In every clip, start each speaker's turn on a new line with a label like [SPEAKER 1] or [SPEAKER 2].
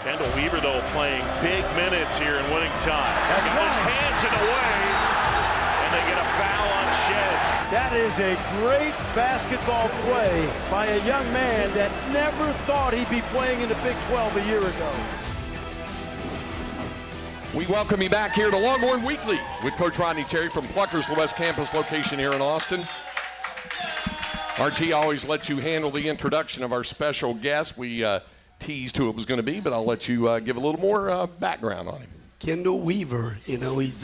[SPEAKER 1] Kendall Weaver, though, playing big minutes here in winning time.
[SPEAKER 2] That's
[SPEAKER 1] Got his hands in the way, and they get a foul on Shed.
[SPEAKER 2] That is a great basketball play by a young man that never thought he'd be playing in the Big 12 a year ago.
[SPEAKER 3] We welcome you back here to Longhorn Weekly with Coach Rodney Terry from Pluckers, the West Campus location here in Austin. RT always lets you handle the introduction of our special guest. We teased who it was going to be, but I'll let you give a little more background on him.
[SPEAKER 4] Kendall Weaver, you know, he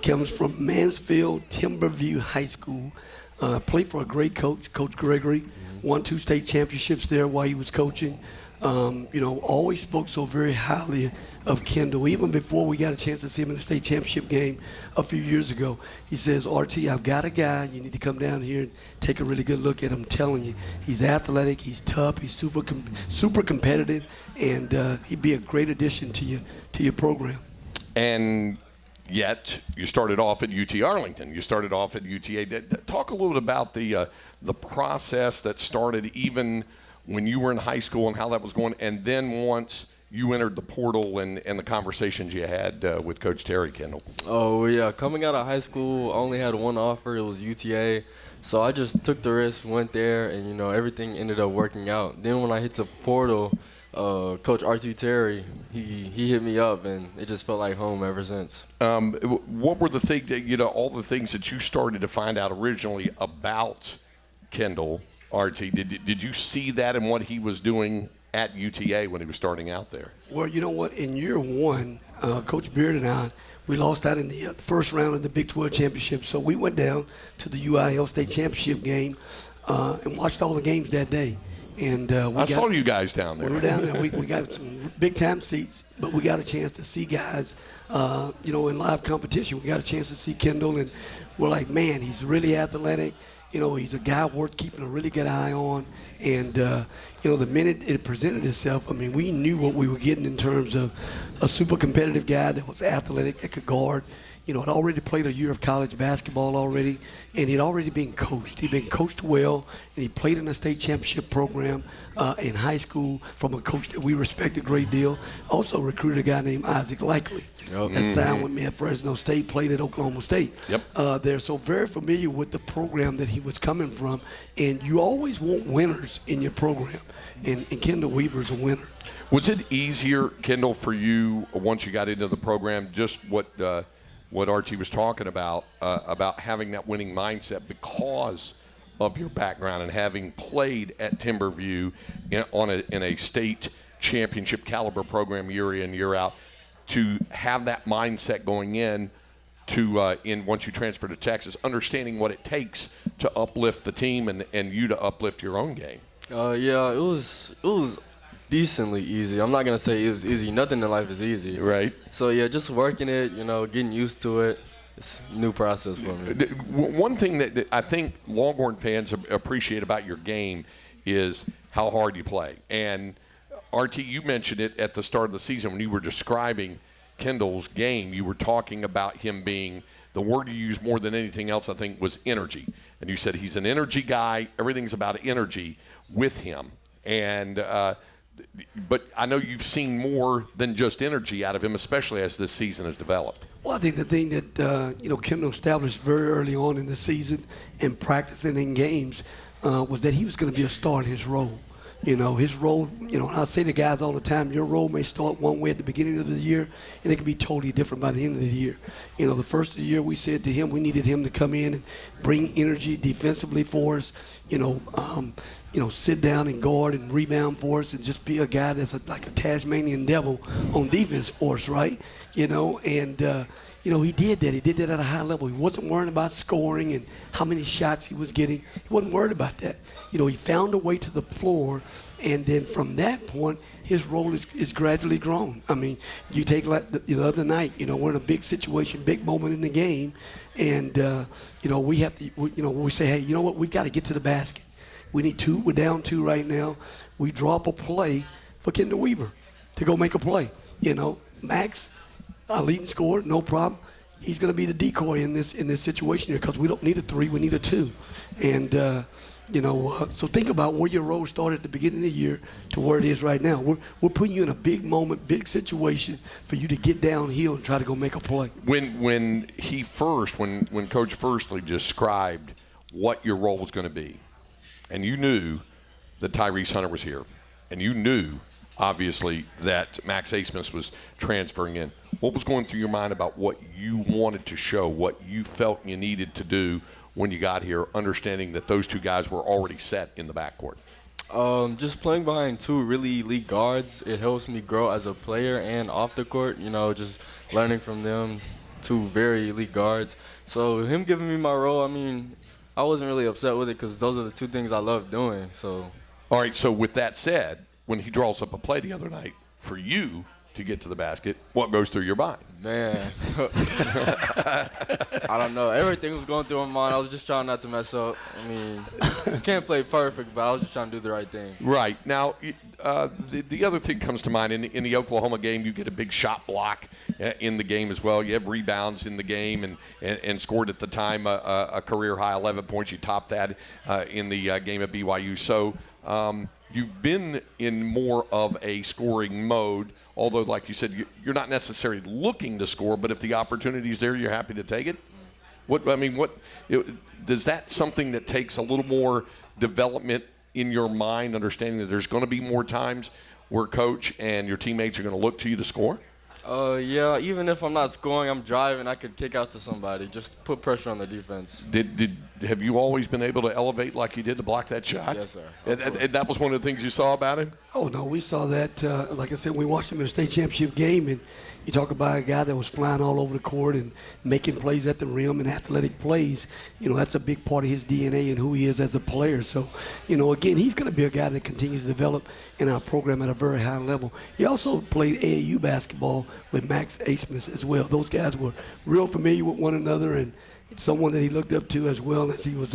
[SPEAKER 4] comes from Mansfield Timberview High School. Played for a great coach, Coach Gregory. Won 2 state championships there while he was coaching. You know, always spoke so very highly of Kendall. Even before we got a chance to see him in the state championship game a few years ago, he says, RT, I've got a guy. You need to come down here and take a really good look at him. I'm telling you, he's athletic, he's tough, he's super competitive, and he'd be a great addition to your program.
[SPEAKER 3] And yet, you started off at UT Arlington. You started off at UTA. Talk a little bit about the process that started even when you were in high school and how that was going, and then once you entered the portal and the conversations you had with Coach Terry, Kendall.
[SPEAKER 5] Oh, yeah. Coming out of high school, I only had one offer. It was UTA. So I just took the risk, went there, and, you know, everything ended up working out. Then when I hit the portal, Coach RT Terry, he hit me up, and it just felt like home ever since.
[SPEAKER 3] What were the things, you know, all the things that you started to find out originally about Kendall, RT? Did you see that in what he was doing at UTA when he was starting out there?
[SPEAKER 4] Well, you know what? In year one, Coach Beard and I, we lost out in the first round of the Big 12 championship. So we went down to the UIL state championship game and watched all the games that day. And
[SPEAKER 3] I saw you guys down there.
[SPEAKER 4] We were down there. We got some big-time seats, but we got a chance to see guys, you know, in live competition. We got a chance to see Kendall, and we're like, man, he's really athletic. You know, he's a guy worth keeping a really good eye on. And, you know, the minute it presented itself, I mean, we knew what we were getting in terms of a super competitive guy that was athletic, that could guard. You know, had already played a year of college basketball already, and he'd already been coached. He'd been coached well, and he played in a state championship program in high school from a coach that we respect a great deal. Also recruited a guy named Isaac Likely.
[SPEAKER 5] Yep.
[SPEAKER 4] That signed with me at Fresno State, played at Oklahoma State.
[SPEAKER 3] Yep.
[SPEAKER 4] They're so very familiar with the program that he was coming from, and you always want winners in your program, and Kendall Weaver's a winner.
[SPEAKER 3] Was it easier, Kendall, for you once you got into the program, just what RT was talking about having that winning mindset because of your background and having played at Timberview in a state championship caliber program year in, year out, to have that mindset going in to once you transfer to Texas, understanding what it takes to uplift the team and you to uplift your own game?
[SPEAKER 5] Yeah, it was decently easy. I'm not going to say it was easy. Nothing in life is easy.
[SPEAKER 3] Right.
[SPEAKER 5] So, yeah, just working it, you know, getting used to it. It's a new process for me.
[SPEAKER 3] One thing that I think Longhorn fans appreciate about your game is how hard you play. And, RT, you mentioned it at the start of the season when you were describing Kendall's game. You were talking about him being, the word you used more than anything else, I think, was energy. And you said he's an energy guy. Everything's about energy with him. And but I know you've seen more than just energy out of him, especially as this season has developed.
[SPEAKER 4] Well, I think the thing that, you know, Kendall established very early on in the season and practicing in games was that he was going to be a star in his role. You know, his role, you know, and I say to guys all the time, your role may start one way at the beginning of the year, and it can be totally different by the end of the year. You know, the first of the year we said to him we needed him to come in and bring energy defensively for us, you know, sit down and guard and rebound for us and just be a guy that's like a Tasmanian devil on defense for us, right? You know, and, you know, he did that. He did that at a high level. He wasn't worrying about scoring and how many shots he was getting. He wasn't worried about that. You know, he found a way to the floor, and then from that point, his role is gradually grown. I mean, you take like the other night, you know, we're in a big situation, big moment in the game, and, you know, we have to, you know, we say, hey, you know what, we've got to get to the basket. We need 2. We're down 2 right now. We drop a play for Kendall Weaver to go make a play. You know, Max, our leading scorer, no problem. He's going to be the decoy in this situation here because we don't need a 3, we need a 2. And, So think about where your road started at the beginning of the year to where it is right now. We're putting you in a big moment, big situation for you to get downhill and try to go make a play.
[SPEAKER 3] When Coach Firstly described what your role was going to be, and you knew that Tyrese Hunter was here, and you knew, obviously, that Max Asmus was transferring in, what was going through your mind about what you wanted to show, what you felt you needed to do when you got here, understanding that those two guys were already set in the backcourt?
[SPEAKER 5] Just playing behind two really elite guards, it helps me grow as a player and off the court, just learning from them, two very elite guards. So him giving me my role, I wasn't really upset with it because those are the two things I love doing. So.
[SPEAKER 3] All right, so with that said, when he draws up a play the other night for you to get to the basket, what goes through your mind?
[SPEAKER 5] Man, I don't know. Everything was going through my mind. I was just trying not to mess up. You can't play perfect, but I was just trying to do the right thing.
[SPEAKER 3] Right. Now, the other thing comes to mind, in the Oklahoma game, you get a big shot block in the game as well. You have rebounds in the game and scored at the time a career-high 11 points. You topped that in the game at BYU. So you've been in more of a scoring mode, although, like you said, you're not necessarily looking to score, but if the opportunity's there, you're happy to take it. Does that something that takes a little more development in your mind, understanding that there's going to be more times where coach and your teammates are going to look to you to score?
[SPEAKER 5] Yeah, even if I'm not scoring, I'm driving, I could kick out to somebody, just put pressure on the defense.
[SPEAKER 3] Have you always been able to elevate like you did to block that shot?
[SPEAKER 5] Yes, sir.
[SPEAKER 3] And that was one of the things you saw about him?
[SPEAKER 4] Oh, no, we saw that. Like I said, we watched him in the state championship game, and you talk about a guy that was flying all over the court and making plays at the rim and athletic plays. That's a big part of his DNA and who he is as a player. So, again, he's going to be a guy that continues to develop in our program at a very high level. He also played AAU basketball with Max Asmus as well. Those guys were real familiar with one another, and someone that he looked up to as well as he was,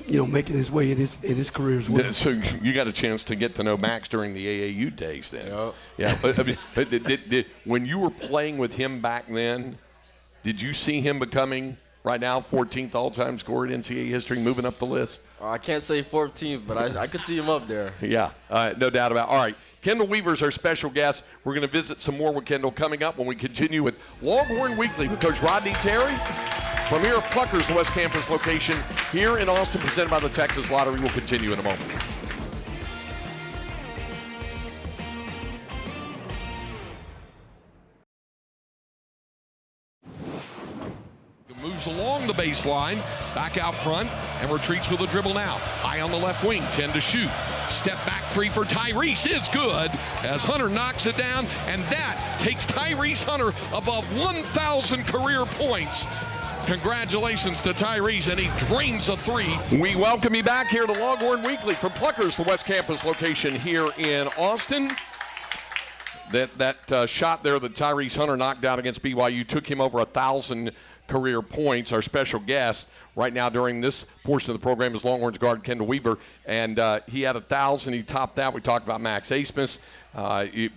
[SPEAKER 4] making his way in his career as well.
[SPEAKER 3] So you got a chance to get to know Max during the AAU days then.
[SPEAKER 5] Yep.
[SPEAKER 3] Yeah. But when you were playing with him back then, did you see him becoming right now 14th all-time scorer in NCAA history, moving up the list?
[SPEAKER 5] I can't say 14th, but I could see him up there.
[SPEAKER 3] Yeah, no doubt about it. All right. Kendall Weaver's our special guest. We're going to visit some more with Kendall coming up when we continue with Longhorn Weekly with Coach Rodney Terry. From here at Plucker's West Campus location here in Austin, presented by the Texas Lottery. Will continue in a moment. Moves along the baseline, back out front, and retreats with a dribble now. High on the left wing, 10 to shoot. Step back three for Tyrese is good as Hunter knocks it down, and that takes Tyrese Hunter above 1,000 career points. Congratulations to Tyrese, and he drains a three. We welcome you back here to Longhorn Weekly from Plucker's, the West Campus location here in Austin. That shot there that Tyrese Hunter knocked down against BYU took him over 1,000 career points. Our special guest right now during this portion of the program is Longhorns guard Kendall Weaver, and he had 1,000. He topped that. We talked about Max Asmus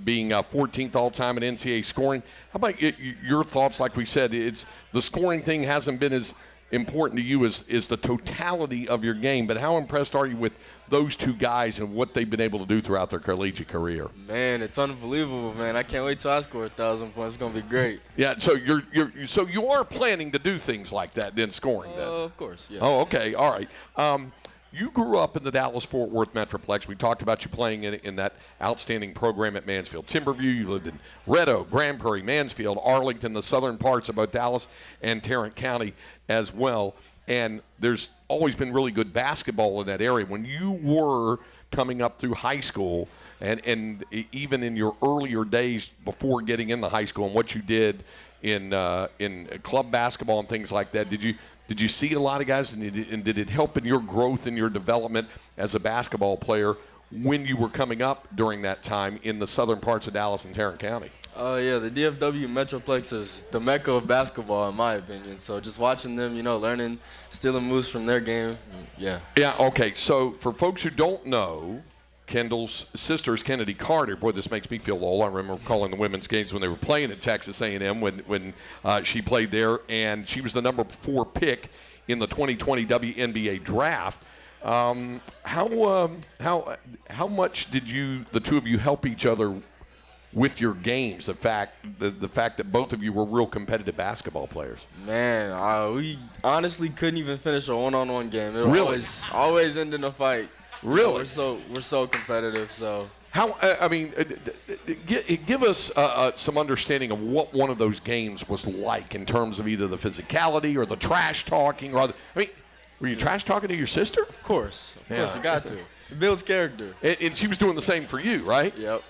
[SPEAKER 3] being 14th all-time in NCAA scoring. How about your thoughts? Like we said, it's the scoring thing hasn't been as important to you as the totality of your game, but how impressed are you with those two guys and what they've been able to do throughout their collegiate career?
[SPEAKER 5] Man, it's unbelievable, man. I can't wait till I score 1,000 points. It's going to be great.
[SPEAKER 3] Yeah, so you are planning to do things like that, then scoring then?
[SPEAKER 5] Of course, yeah.
[SPEAKER 3] Oh, okay, all right. You grew up in the Dallas-Fort Worth Metroplex. We talked about you playing in that outstanding program at Mansfield Timberview. You lived in Red Oak, Grand Prairie, Mansfield, Arlington, the southern parts of both Dallas and Tarrant County as well. And there's always been really good basketball in that area. When you were coming up through high school and even in your earlier days before getting into high school and what you did in club basketball and things like that, did you see a lot of guys, and did it help in your growth and your development as a basketball player when you were coming up during that time in the southern parts of Dallas and Tarrant County?
[SPEAKER 5] Yeah, the DFW Metroplex is the mecca of basketball, in my opinion. So just watching them, learning, stealing moves from their game, yeah. Yeah,
[SPEAKER 3] okay. So for folks who don't know, Kendall's sister is Kennedy Carter. Boy, this makes me feel old. I remember calling the women's games when they were playing at Texas A&M when she played there, and she was the number 4 pick in the 2020 WNBA draft. How much did the two of you help each other with your games? The fact that both of you were real competitive basketball players.
[SPEAKER 5] Man, we honestly couldn't even finish a one-on-one game. It
[SPEAKER 3] Really?
[SPEAKER 5] always end in a fight.
[SPEAKER 3] Really?
[SPEAKER 5] We're so competitive. So
[SPEAKER 3] How? Give us some understanding of what one of those games was like in terms of either the physicality or the trash talking, or were you trash talking to your sister?
[SPEAKER 5] of course,
[SPEAKER 3] Yeah.
[SPEAKER 5] you got to. It builds character.
[SPEAKER 3] And she was doing the same for you, right?
[SPEAKER 5] Yep.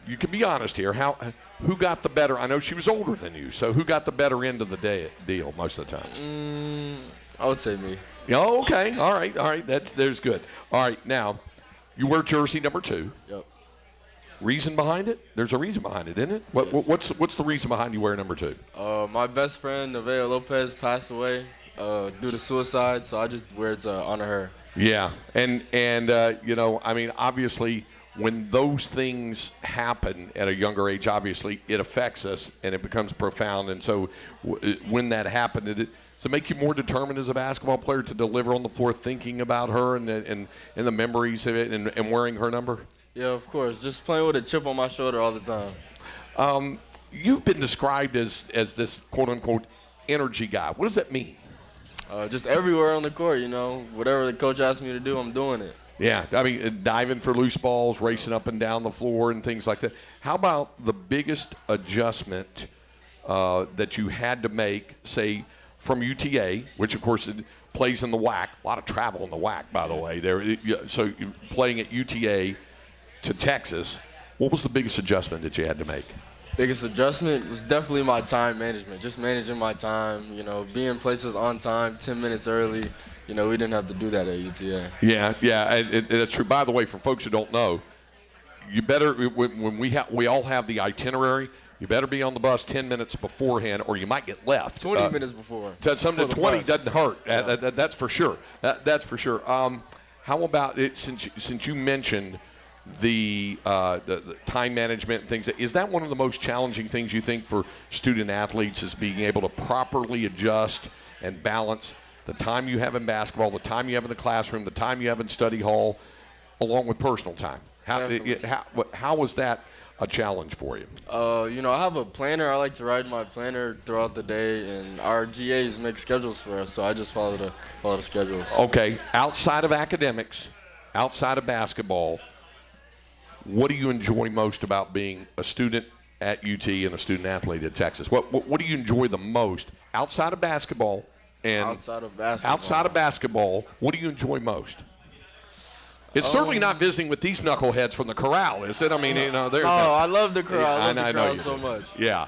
[SPEAKER 3] You can be honest here. Who got the better? I know she was older than you, so who got the better end of the deal most of the time?
[SPEAKER 5] I would say me.
[SPEAKER 3] Oh, okay. All right. There's good. All right. Now, you wear jersey number 2.
[SPEAKER 5] Yep.
[SPEAKER 3] Reason behind it? There's a reason behind it, isn't it?
[SPEAKER 5] Yes.
[SPEAKER 3] What's the reason behind you wearing number 2?
[SPEAKER 5] My best friend, Nevaeh Lopez, passed away due to suicide, so I just wear it to honor her.
[SPEAKER 3] Yeah, and obviously, when those things happen at a younger age, obviously it affects us and it becomes profound. And so, when that happened, does it make you more determined as a basketball player to deliver on the floor, thinking about her and the memories of it, and wearing her number?
[SPEAKER 5] Yeah, of course. Just playing with a chip on my shoulder all the time.
[SPEAKER 3] You've been described as this quote unquote energy guy. What does that mean?
[SPEAKER 5] Just everywhere on the court, whatever the coach asks me to do, I'm doing it.
[SPEAKER 3] Yeah, diving for loose balls, racing up and down the floor, and things like that. How about the biggest adjustment that you had to make, say, from UTA, which of course it plays in the WAC, a lot of travel in the WAC, by the way. So you're playing at UTA to Texas. What was the biggest adjustment that you had to make?
[SPEAKER 5] Biggest adjustment was definitely my time management, just managing my time, being places on time, 10 minutes early. We didn't have to do that at UTA.
[SPEAKER 3] Yeah, that's true. By the way, for folks who don't know, you better, when we all have the itinerary, you better be on the bus 10 minutes beforehand, or you might get left.
[SPEAKER 5] 20 minutes before.
[SPEAKER 3] Some of the 20 doesn't hurt.
[SPEAKER 5] Yeah.
[SPEAKER 3] That's for sure. That's for sure. How about it? Since you mentioned the time management and things, is that one of the most challenging things you think for student athletes, is being able to properly adjust and balance the time you have in basketball, the time you have in the classroom, the time you have in study hall, along with personal time? How was that a challenge for you?
[SPEAKER 5] I have a planner. I like to write my planner throughout the day, and our GAs make schedules for us, so I just follow the schedules.
[SPEAKER 3] Okay, outside of academics, outside of basketball, what do you enjoy most about being a student at UT and a student athlete at Texas? What do you enjoy the most outside of basketball? And
[SPEAKER 5] outside of
[SPEAKER 3] basketball, what do you enjoy most? It's certainly not visiting with these knuckleheads from the corral, is it?
[SPEAKER 5] I love the corral. I love the corral so much.
[SPEAKER 3] Yeah.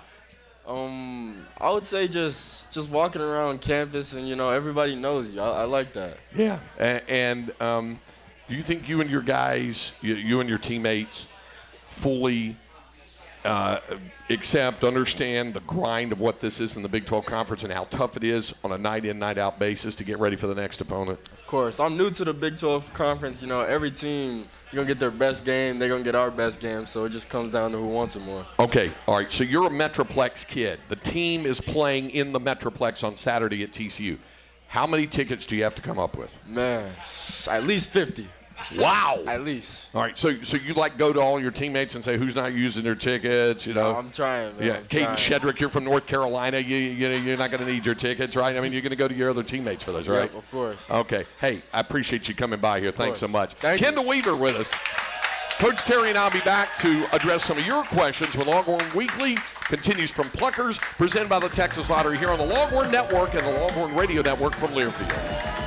[SPEAKER 5] I would say just walking around campus and everybody knows you. I like that.
[SPEAKER 3] Yeah. And do you think you and your guys, you and your teammates, fully understand the grind of what this is in the Big 12 Conference and how tough it is on a night-in, night-out basis to get ready for the next opponent?
[SPEAKER 5] Of course. I'm new to the Big 12 Conference. Every team, you're going to get their best game. They're going to get our best game, so it just comes down to who wants it more.
[SPEAKER 3] Okay. All right. So you're a Metroplex kid. The team is playing in the Metroplex on Saturday at TCU. How many tickets do you have to come up with?
[SPEAKER 5] Man, at least 50.
[SPEAKER 3] Wow.
[SPEAKER 5] At least.
[SPEAKER 3] All right, so you go to all your teammates and say who's not using their tickets,
[SPEAKER 5] I'm trying, man.
[SPEAKER 3] Yeah, Caden Shedrick, you're from North Carolina. You're not going to need your tickets, right? You're going to go to your other teammates for those, right?
[SPEAKER 5] Yep, of course.
[SPEAKER 3] Okay. Hey, I appreciate you coming by here. Thanks so much.
[SPEAKER 5] Kendall
[SPEAKER 3] Weaver with us. Coach Terry and I'll be back to address some of your questions when Longhorn Weekly continues from Pluckers, presented by the Texas Lottery here on the Longhorn Network and the Longhorn Radio Network from Learfield.